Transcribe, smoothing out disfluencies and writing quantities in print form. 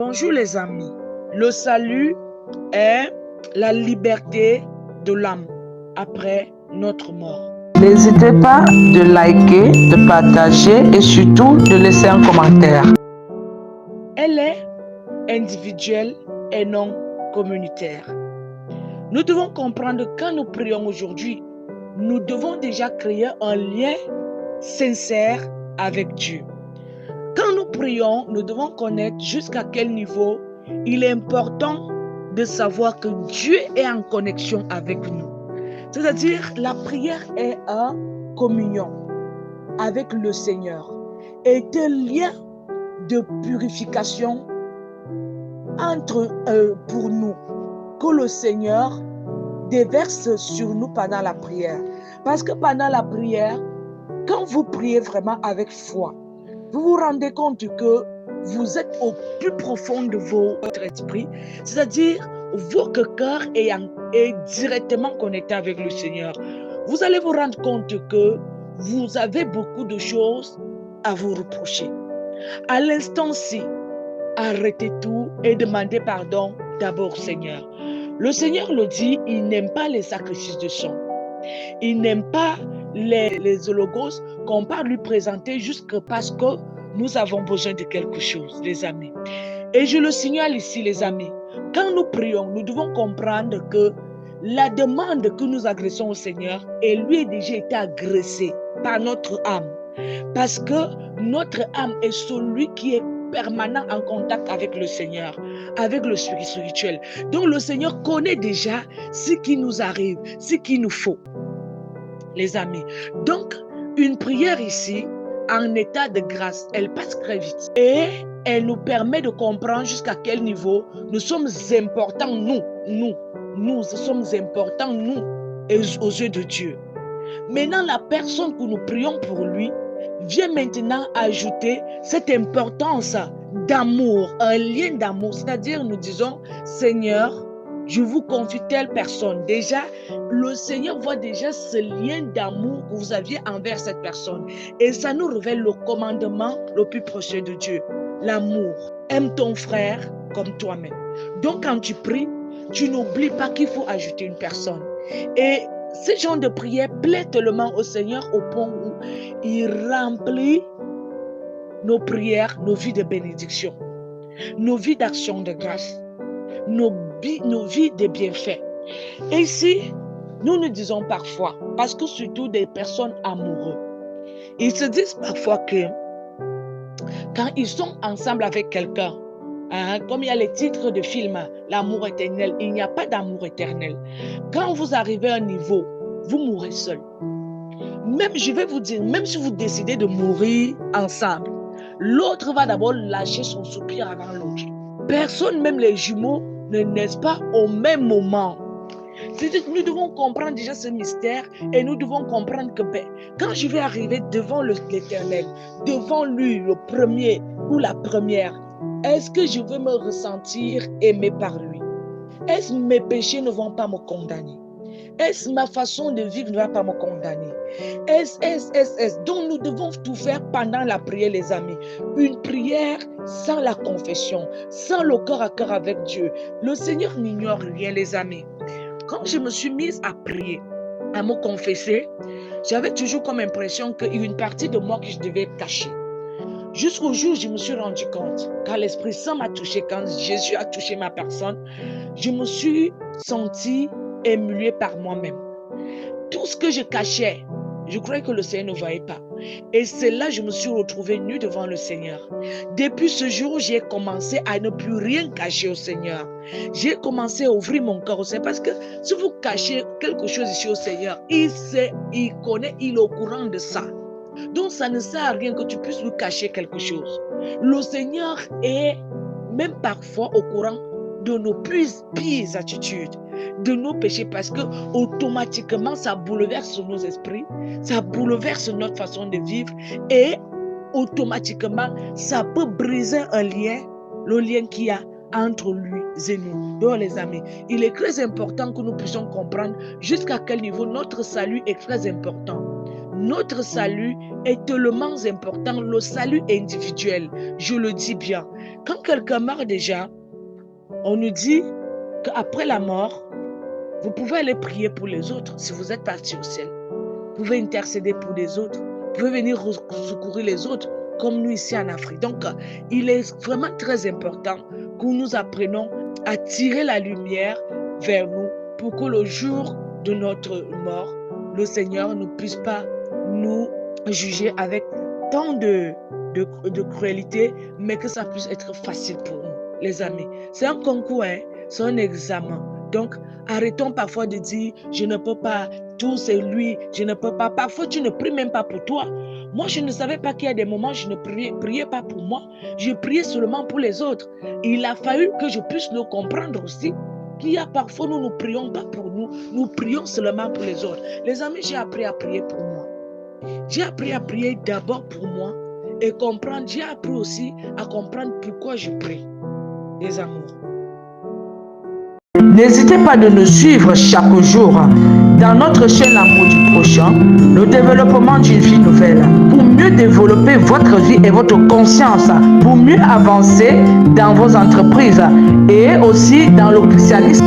Bonjour les amis. Le salut est la liberté de l'âme après notre mort. N'hésitez pas de liker, de partager et surtout de laisser un commentaire. Elle est individuelle et non communautaire. Nous devons comprendre que quand nous prions aujourd'hui, nous devons déjà créer un lien sincère avec Dieu. Quand nous prions, nous devons connaître jusqu'à quel niveau il est important de savoir que Dieu est en connexion avec nous. C'est-à-dire, la prière est en communion avec le Seigneur, est un lien de purification pour nous, que le Seigneur déverse sur nous pendant la prière. Parce que pendant la prière, quand vous priez vraiment avec foi, vous vous rendez compte que vous êtes au plus profond de votre esprit, c'est-à-dire votre cœur est directement connecté avec le Seigneur. Vous allez vous rendre compte que vous avez beaucoup de choses à vous reprocher. À l'instant-ci, arrêtez tout et demandez pardon d'abord au Seigneur. Le Seigneur le dit, il n'aime pas les sacrifices de sang. Il n'aime pas les hologos qu'on va lui présenter juste parce que nous avons besoin de quelque chose, les amis. Et je le signale ici, les amis, quand nous prions, nous devons comprendre que la demande que nous agressons au Seigneur, et lui a déjà été agressé par notre âme. Parce que notre âme est celui qui est permanent en contact avec le Seigneur, avec le spirituel. Donc le Seigneur connaît déjà ce qui nous arrive, ce qu'il nous faut, les amis. Donc, une prière ici, en état de grâce, elle passe très vite. Et elle nous permet de comprendre jusqu'à quel niveau nous sommes importants, nous sommes importants, nous, aux yeux de Dieu. Maintenant, la personne que nous prions pour lui vient maintenant ajouter cette importance d'amour, un lien d'amour. C'est-à-dire, nous disons, Seigneur, je vous confie telle personne. Déjà, le Seigneur voit déjà ce lien d'amour que vous aviez envers cette personne. Et ça nous révèle le commandement le plus proche de Dieu. L'amour. Aime ton frère comme toi-même. Donc, quand tu pries, tu n'oublies pas qu'il faut ajouter une personne. Et ce genre de prière plaît tellement au Seigneur au point où il remplit nos prières, nos vies de bénédiction, nos vies d'action de grâce, nos vies de bienfaits. Et ici, nous disons parfois, parce que surtout des personnes amoureuses, ils se disent parfois que quand ils sont ensemble avec quelqu'un, comme il y a les titres de films, l'amour éternel, il n'y a pas d'amour éternel. Quand vous arrivez à un niveau, vous mourrez seul. Même, je vais vous dire, même si vous décidez de mourir ensemble, l'autre va d'abord lâcher son soupir avant l'autre. Personne, même les jumeaux, ne naissent pas au même moment. C'est-à-dire que nous devons comprendre déjà ce mystère et nous devons comprendre que quand je vais arriver devant l'Éternel, devant lui, le premier ou la première, est-ce que je veux me ressentir aimé par lui? Est-ce que mes péchés ne vont pas me condamner? Est-ce que ma façon de vivre ne va pas me condamner? Donc nous devons tout faire pendant la prière, les amis. Une prière sans la confession, sans le cœur à cœur avec Dieu. Le Seigneur n'ignore rien, les amis. Quand je me suis mise à prier, à me confesser, j'avais toujours comme impression qu'il y a une partie de moi que je devais cacher. Jusqu'au jour où je me suis rendu compte, quand l'Esprit Saint m'a touché, quand Jésus a touché ma personne, je me suis sentie émulée par moi-même. Tout ce que je cachais, je croyais que le Seigneur ne voyait pas. Et c'est là que je me suis retrouvée nue devant le Seigneur. Depuis ce jour, j'ai commencé à ne plus rien cacher au Seigneur. J'ai commencé à ouvrir mon cœur au Seigneur. Parce que si vous cachez quelque chose ici au Seigneur, il sait, il connaît, il est au courant de ça. Donc ça ne sert à rien que tu puisses lui cacher quelque chose. Le Seigneur est même parfois au courant de nos pires attitudes, de nos péchés, parce que automatiquement ça bouleverse nos esprits, ça bouleverse notre façon de vivre et automatiquement ça peut briser un lien, le lien qu'il y a entre lui et nous. Donc les amis, il est très important que nous puissions comprendre jusqu'à quel niveau notre salut est très important. notre salut est tellement important, le salut individuel, je le dis bien. Quand quelqu'un meurt déjà, on nous dit qu'après la mort, vous pouvez aller prier pour les autres si vous êtes parti au ciel. Vous pouvez intercéder pour les autres. Vous pouvez venir secourir les autres, comme nous ici en Afrique. Donc, il est vraiment très important que nous apprenions à tirer la lumière vers nous pour que le jour de notre mort, le Seigneur ne puisse pas nous juger avec tant de cruauté, mais que ça puisse être facile pour nous, les amis. C'est un concours, hein? C'est un examen. Donc, arrêtons parfois de dire, je ne peux pas, tout c'est lui, je ne peux pas. Parfois, tu ne pries même pas pour toi. Moi, je ne savais pas qu'il y a des moments où je ne priais pas pour moi. Je priais seulement pour les autres. Il a fallu que je puisse le comprendre aussi. Qu'il y a parfois, nous ne prions pas pour nous. Nous prions seulement pour les autres. Les amis, j'ai appris à prier pour moi. J'ai appris à prier d'abord pour moi et comprendre. J'ai appris aussi à comprendre pourquoi je prie. Les amours. N'hésitez pas de nous suivre chaque jour dans notre chaîne L'amour du prochain, le développement d'une vie nouvelle, pour mieux développer votre vie et votre conscience, pour mieux avancer dans vos entreprises et aussi dans le christianisme.